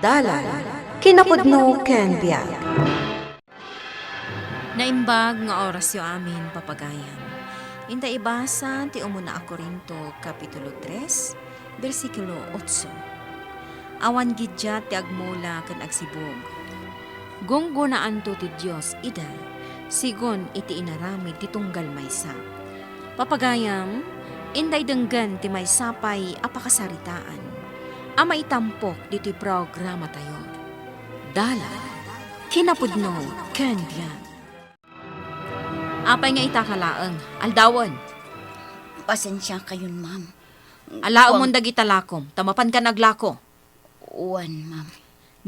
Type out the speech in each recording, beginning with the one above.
Dalan, kinapudno ken biag. Naimbag nga oras yo amin papagayan. Inta ibasa ti umuna a Corinto Kapitulo 3, versikulo 8. Awan gidya ti agmula ken agsibog. Gunggunaan to ti Dios ida, sigon iti inaramid ti tunggal maysa. Papagayam, inday denggan ti maysapay apakasaritaan. Ama itampok diti programa tayo. Dala, kinapudno, ken biag. Apay nga itakalaeng, aldawon. Pasensya kayon, ma'am. Alao mong dagitalakom, tamapan ka naglako. Uwan, ma'am.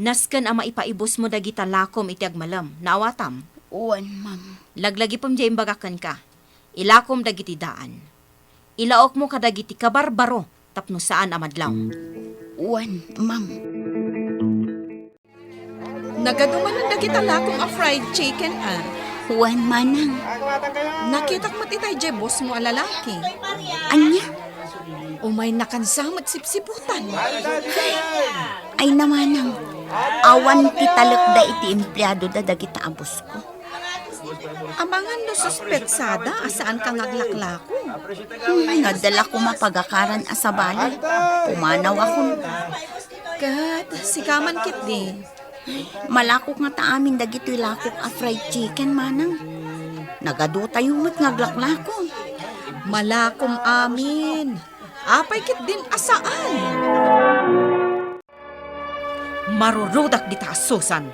Nasken ama ipaibos mo dagitalakom iti agmalam, naawatam. Uwan, ma'am. Laglagi pam jay imbagakan ka. Ilakom dagiti daan. Ilaok mo kadagiti kabarbaro, tapno saan amadlaw. Uwan, ma'am. Nagaduman ng dagitalakom a fried chicken Uwan, manang. Nakita ko matitay jay boss mo a lalaki. Anya? Umay nakansamot sipsiputan. Ay namanang. Awan ti talek da iti empleyado da dagita abos ko. Amangan no suspetsada asaan ka ngaglaklako. Nadala ko mapagakaran asabali. Pumanaw ako. Kat, sikaman kit di. Malakok nga ta amin dagito'y lakok a fried chicken, manang. Nagado tayo mat ngaglaklako. Malakom amin. Apay kit din asaan. Marurudak di taasusan.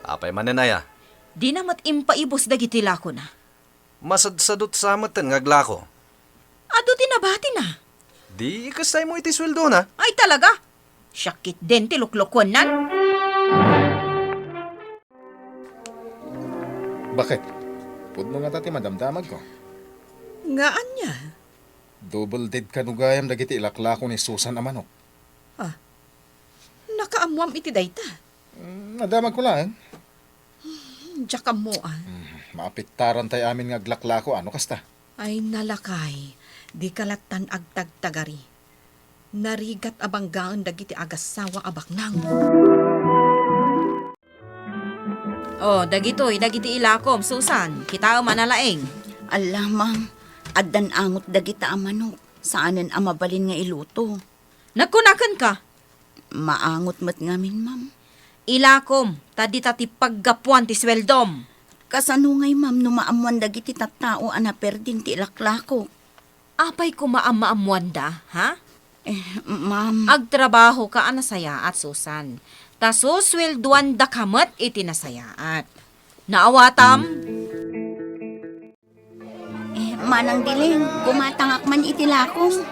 Apay mananaya, Di namat impaibos dagiti lako na. masadsadot sa amatan ngaglako. Ado tinabati na. Di ikastay mo iti sweldo na. Ay talaga. Syakit din ti luklukon nan. Bakit? Pud mo nga tati madamdamag ko. Ngaan niya? Double dead kanugayam dagiti ilaklako ni Susan a manok. Nakaamuam iti dayta. Nadamag ko lang. Diyak mo Maapiktaran tayo amin nga aglaklako. Ano kasta? Ay nalakay. Di kalatan agtagtagari. Narigat abanggaan dagiti agasawa abaknang. Oh, dagitoy, dagiti ilakom, Susan. Kita manalaeng. Ala, ma'am. Addan angot dagita a manok. Saanen a mabalin nga iluto. Nagkunakan ka. Maangot mat ngamin, ma'am. Ilakom, tadi paggapuan ti sweldom. Kasano ngay, ma'am, no maamuan dagiti tattao ana perdin ti ilaklako. Apay ko maamwanda, ha? Ma'am. Agtrabaho ka anasaya at Susan. Taso swelduan da kamat iti nasayaat. Naawatam? Manang diling, kumatangak man iti lakong.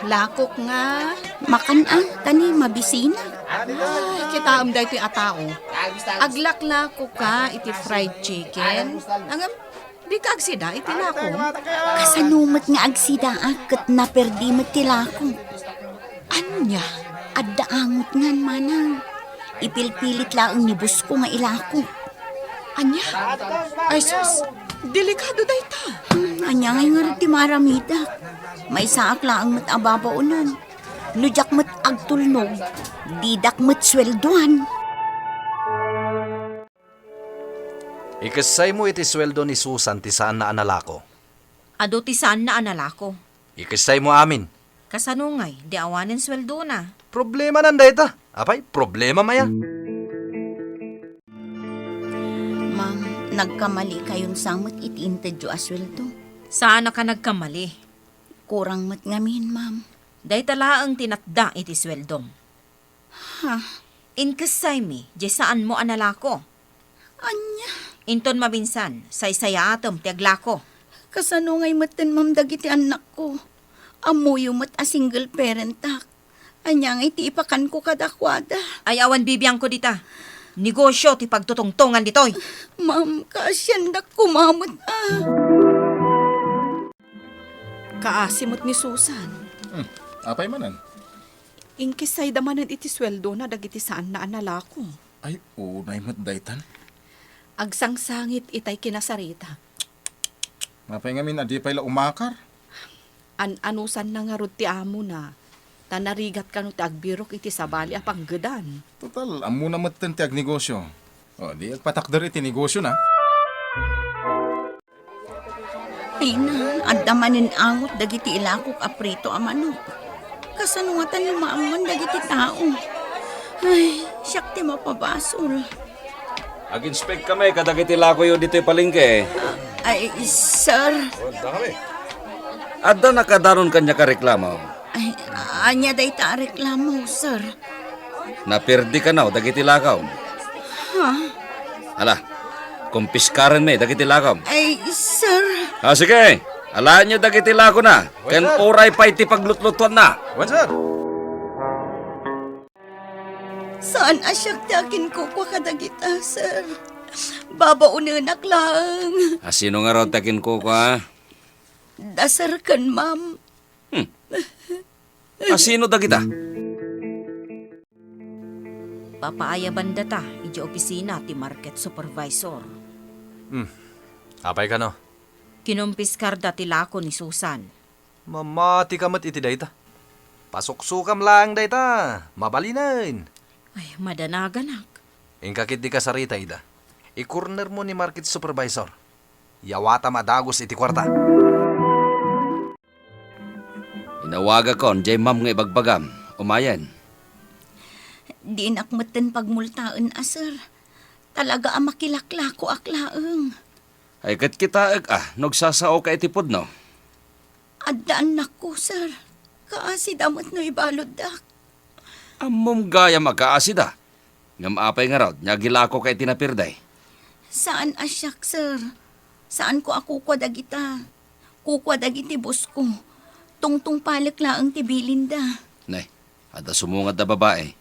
Lakok nga. Makan tani mabisina. Ay, kita am dayto atao. Aglaklako ka iti fried chicken. Angam, di ka agsida iti lakong. Kasanumat nga agsida ket naperdi met ti lakong. Anya? Adda angot ngan manang. Ipilpilit lang ni bus ko nga ilako. Anya? Ay sus, delikado dayta. Anya ngay nga rin ti maramida. May saak lang mat ababaunan. Nujak mat agtulnog. Didak mat sweldoan. Ikastay mo iti sweldo ni Susan ti saan na analako. Ado ti saan na analako. Ikastay mo amin. Kasanungay, di awanin sweldo na. Problema nanday ta. Apay, problema maya. Ma'am, nagkamali kayon samot iti intedyo asweldo. Saan ka nagkamali? Kurang mat ngamin, ma'am. Day talaang tinatda iti sweldom. Ha? Inkasay mi, di saan mo analako. Anya? Inton mabinsan, saysaya atom ti aglako. Kasano ngay matan, ma'am, dagiti anak ko. Amuyo mat a single parent tak. Anya ngay ti ipakan ko kadakwada. Ay awan bibiyang ko dita. Negosyo ti pagtutungtungan ditoy. Ma'am, kasyandak kumamot Kaasimot ni Susan. Apay manan? Inkisay damanan iti sweldo na dagiti saan na analako. Ay, unay mat daytan. Agsangsangit itay kinasarita. Mapay ngamin adi pala umakar. An-anusan na nga rod ti amo na. Tanarigat ka no ti agbirok iti sabali apang gedan. Total, amo na matan ti agnegosyo. O, di agpatakder iti negosyo na. Ay na, adamanin angot dagiti ilakok aprito a manok. Kasanungatan yung maamman dagiti tao. Ay, siyak ti mapabasol. Ag-inspect kami, kadagiti lako yun dito'y palengke. Ay, sir. Adda nakadaron kanya ka reklamo. Ay, anya day ta reklamo, sir. Napirdi ka na, dagiti lakaw. Ha? Ala, kumpiskaran me, dagiti lakaw. Ay, sir. Sige, alaan nyo dagiti lako na. Ken oray pa iti paglutlutuan na. Wan, sir. Saan asyak ti akin ko kwa kadagita, sir? Babaunanak lang. Sino nga raw takin ko ka? Dasar kan, ma'am. Sino dagita? Papaaya banda ta, iti opisina ti market supervisor. Apay ka no? Kinumpiskar dati lako ni Susan. Mamati ka mat iti dayta. Pasuksukam lang dayta. Mabalinain. Ay, madanaganak. Ingkakit di ka sarita, ida. I-corner mo ni market supervisor. Yawata madagos iti kwarta. Inawaga kon, jay ma'am nga ibagbagam. Umayan. Di nakmatan pagmultaan, sir. Talaga ang makilakla ko aklaang. Ay kat kita nagsasao ka itipod no? Addaan na ko, sir. Kaasi damot no ibalod dak. Amom gaya magkaasida. Ngam apay nga raw, nyagilako kay tinapirday. Saan asyak, sir? Saan ko ako kwa dagita? Kukwa dagiti bus ko. Tungtung palak laang tibilinda. Nay, ada sumungad na babae.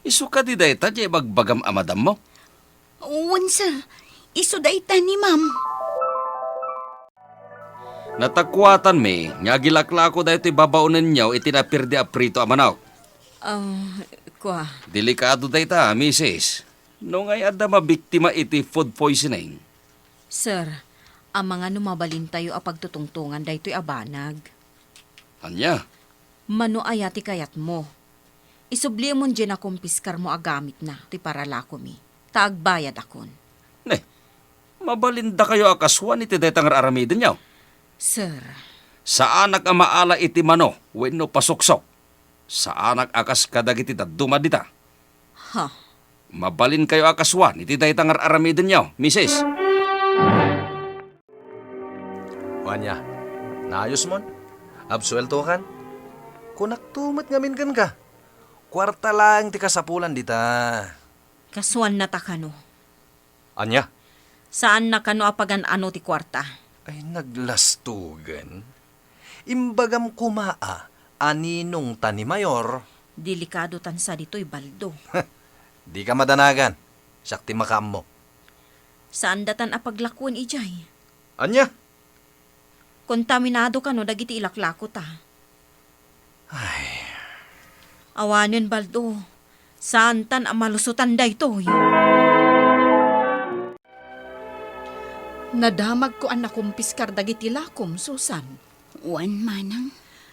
Isu ka di dayta, jay bagbagam amadam mo. Uwan, sir. Iso dayta ni ma'am. Natakwatan me, nyagilaklako dahito ibabaunan niyaw itinapirdi aprito amanaw. Kwa, Delikado dayta, misis. No ngay ada mabiktima iti food poisoning. sir, ang mga numabalin tayo a pagtutungtungan daytoy abanag. Anya? Mano ayati kayat mo. Isubli mo dyan na kumpiskar mo agamit na, ti para lako mi. Taagbayad akon. Ne, mabalinda kayo akaswan iti daytang aramidin niyaw. Sir, Sa anak ang maala iti mano, wenno pasuksok. Sa anak akas kadagiti dumadita. ha, Mabalin kayo akaswan iti daytang aramidin niyaw, misis. Wanya, naayos mon? Absuelto kan? Kunak tumat ngamin kan ka. Kwarta lang ti kasapulan dita. kaswan na ta kano. Anya? Saan na kano apagan ano ti kwarta? Ay naglastugan. Imbagam kumaa, aninong tani mayor. Delikado tan sa dito'y baldo. Di ka madanagan. Sakti makam mo. Saan datan apaglakwan ijay? Anya? Kontaminado kano dagiti ilaklako ta. Awanin baldo. Saan tan amalusutan daytoy? Nadamag ko ang nakumpiskar dagiti lakom, Susan. Uwan, manang.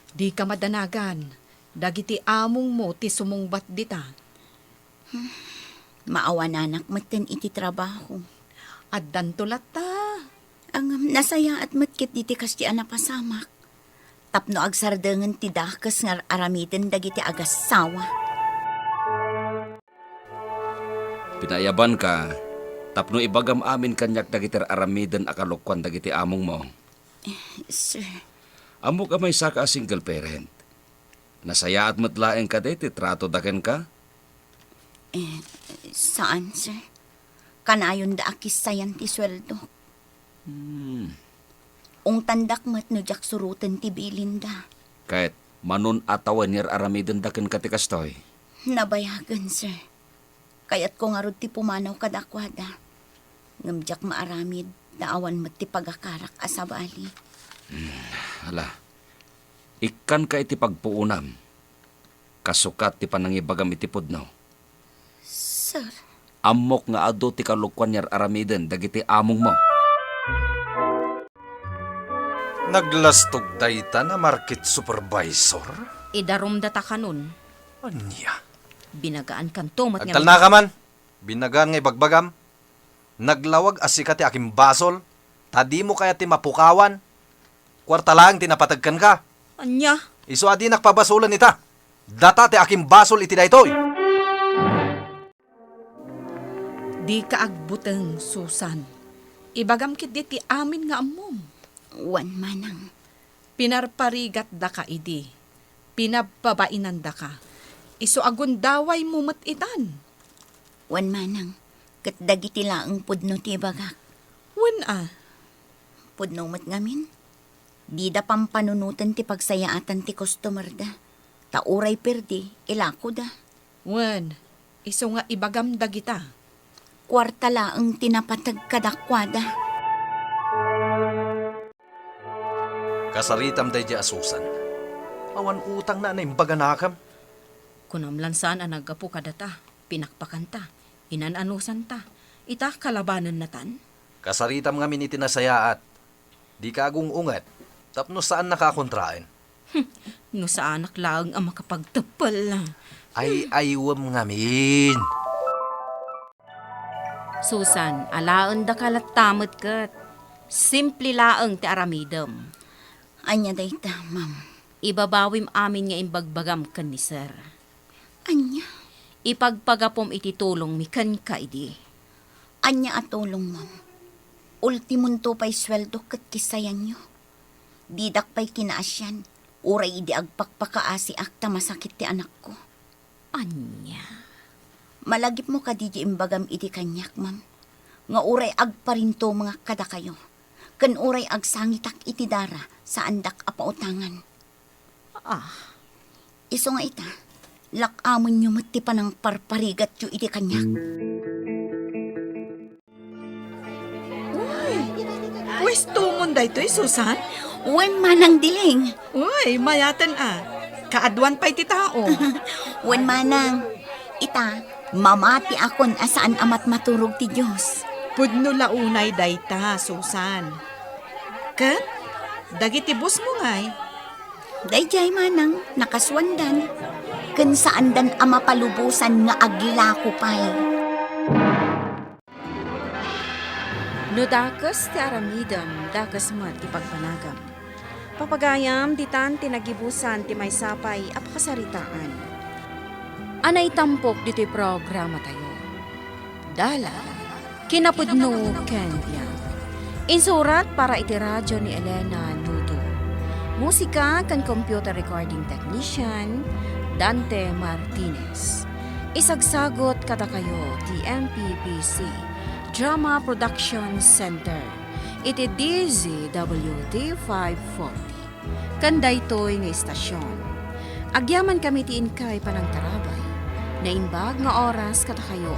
Di ka madanagan. Dagiti among mo ti sumungbat dita. Maawananak maten iti trabaho. At dantulat ta. Ang nasaya at matkit diti kas ti anapasamak. Tapno agsardengan ti dakas nga aramiden dagiti agasawa. Pinayaban ka, tapno ibagam amin kanyak dagiti aramiden akalokwan dagiti among mo. Sir, Amo ka may saka single parent. Nasaya at matlaeng ka deti, trato daken ka? saan, sir? Kanayon da akis sayan ti sweldo. Ung tandak mat no jak surutan ti bilinda. Kahit manon atawan nir aramiden daken ka ti kastoy. Nabayagan, sir. Kayat ko nga rod ti pumanaw kadakwada. Ngamjak maaramid, daawan mat ti pagakarak asabali. Hala, ikan ka iti pagpuunam. Kasukat ti panangibagam iti pudno. Sir, Amok nga ado ti kalukwan nir aramiden dagiti among mo. Naglastog dayta na market supervisor? Idarom data kanon. Anya? Binagaan kan tumat nga. Agtal na ka man. Binagan nga bagbagam. Naglawag asika ti aking basol. Tadi mo kaya ti mapukawan. Kwarta lang tinapatagkan ka. Anya? Iso adi nakpabasulan ita. Data ti aking basol iti daytoy. Di ka agbuteng, Susan. Ibagam kit di ti amin nga amom. Wan manang. Pinarparigat da ka idi. Pinababainan da ka. Iso agundaway mo matitan. Wan manang. Kat dagiti laang pudno ti bagak. Wan Pudno mat ngamin. Di da pampanunutan ti pagsayaatan ti customer da. Tauray perdi, ilako da. Wan, iso nga ibagam da kita. Kwarta laang tinapatag kadakwada. Kasaritam day di asusan. Awan utang na imbaga nakam. Kunamlansan ang nagapu kadata. Pinakpakan ta. Inananusan ta. Ita kalabanan na tan. Kasaritam nga min itinasayaat. Di ka agung ungat. Tapno saan nakakontraen. No sa anak lang ang makapagtapal. Ay aywam nga min. Susan, alaon da kalat tamot kat. Simple laang ti aramidam. Anya dayta, ma'am. Ibabawim amin nga imbagbagam kan ni sir. Anya. Ipagpagapom iti tulong mi kan ka idi. Anya atulong, ma'am. Ultimon to pa'y sweldo kat kisayan nyo. Didak pa'y kinaasyan. Uray di agpakpakaasi akta masakit ti anak ko. Anya. Malagip mo ka di imbagam iti kanyak, ma'am. Nga uray agparinto mga kada kayo. Kan uray agsangitak iti dara sa andak apautangan. Iso nga ita, lakamon nyo mati pa ng parparigat yu iti kanyak. Pwesto mo da ito, Susan? Wan manang diling. Uy, mayatan Kaadwan pa iti tao. Wan manang. Ita, mamati akon asaan amat maturog ti Diyos. Pudno launay dayta, Susan. Kat, dagiti bus mo ngay. Dayjay manang, nakaswandan. Kan saan dan ama palubusan nga aglako pay. No dakas ti aramidam, dakas mat ipagpanagam. Papagayam, ditan tinagibusan ti may sapay apakasaritaan. Anay tampok dito'y programa tayo. Dala, kinapudno Kenya. Insurat para iti radyo ni Elena Nudo. Musika kan computer recording technician, Dante Martinez. Isagsagot kata kayo ti MPPC Drama Production Center. Iti DZWD 540. Kanday to'y nga istasyon. Agyaman kami ti inkay panang tarabay. Naimbag nga oras kata kayo